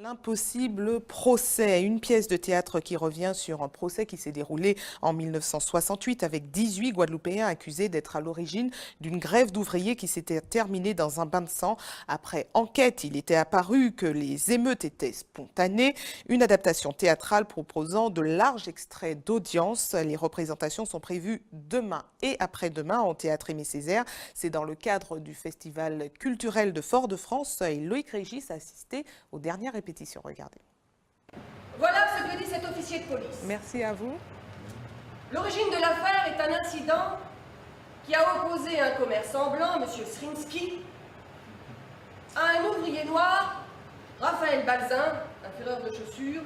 L'impossible procès, une pièce de théâtre qui revient sur un procès qui s'est déroulé en 1968 avec 18 Guadeloupéens accusés d'être à l'origine d'une grève d'ouvriers qui s'était terminée dans un bain de sang. Après enquête, il était apparu que les émeutes étaient spontanées. Une adaptation théâtrale proposant de larges extraits d'audience. Les représentations sont prévues demain et après-demain au Théâtre Aimé Césaire. C'est dans le cadre du Festival culturel de Fort-de-France. Et Loïc Régis a assisté aux dernières répétitions. Regardez. Voilà ce que dit cet officier de police. Merci à vous. L'origine de l'affaire est un incident qui a opposé un commerçant blanc, M. Srinsky, à un ouvrier noir, Raphaël Balzin, un ferreur de chaussures,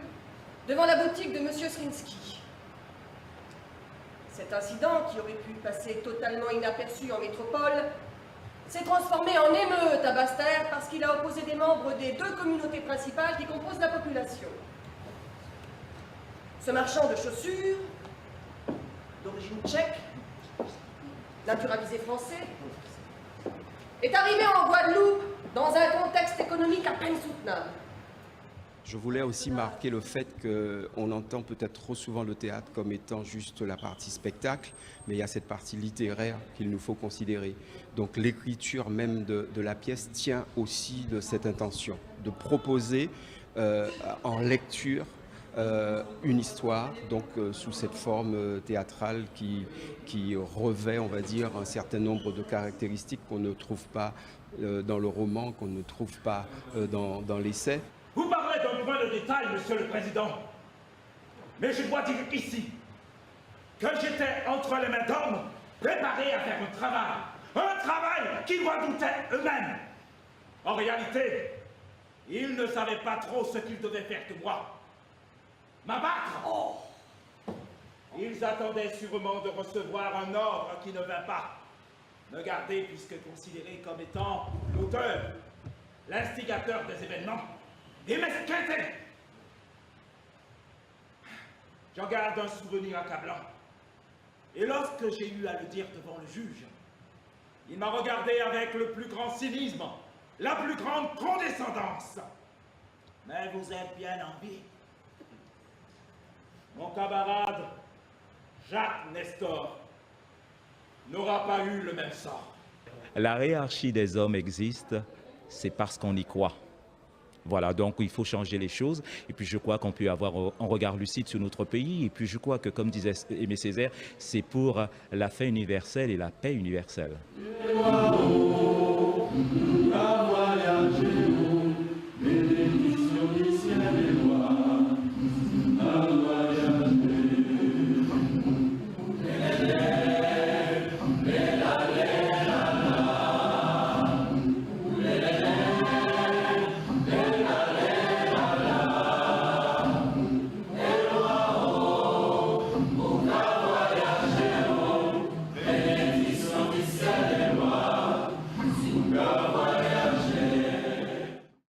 devant la boutique de M. Srinsky. Cet incident, qui aurait pu passer totalement inaperçu en métropole, s'est transformé en émeute à Basse-Terre parce qu'il a opposé des membres des deux communautés principales qui composent la population. Ce marchand de chaussures, d'origine tchèque, naturalisé français, est arrivé en Guadeloupe dans un contexte économique à peine soutenable. Je voulais aussi marquer le fait qu'on entend peut-être trop souvent le théâtre comme étant juste la partie spectacle, mais il y a cette partie littéraire qu'il nous faut considérer. Donc l'écriture même de la pièce tient aussi de cette intention, de proposer en lecture une histoire, donc sous cette forme théâtrale qui revêt, on va dire, un certain nombre de caractéristiques qu'on ne trouve pas dans le roman, qu'on ne trouve pas dans l'essai. Vous parlez d'un point de détail, Monsieur le Président. Mais je dois dire ici que j'étais entre les mains d'hommes préparés à faire un travail qui doit douter eux-mêmes. En réalité, ils ne savaient pas trop ce qu'ils devaient faire de moi. M'abattre. Oh. Ils attendaient sûrement de recevoir un ordre qui ne vint pas. Me garder puisque considéré comme étant l'auteur, l'instigateur des événements. Et mesquinter. J'en garde un souvenir accablant. Et lorsque j'ai eu à le dire devant le juge, il m'a regardé avec le plus grand cynisme, la plus grande condescendance. Mais vous êtes bien en vie. Mon camarade, Jacques Nestor, n'aura pas eu le même sort. La hiérarchie des hommes existe, c'est parce qu'on y croit. Voilà, donc il faut changer les choses. Et puis je crois qu'on peut avoir un regard lucide sur notre pays. Et puis je crois que, comme disait Aimé Césaire, c'est pour la fin universelle et la paix universelle.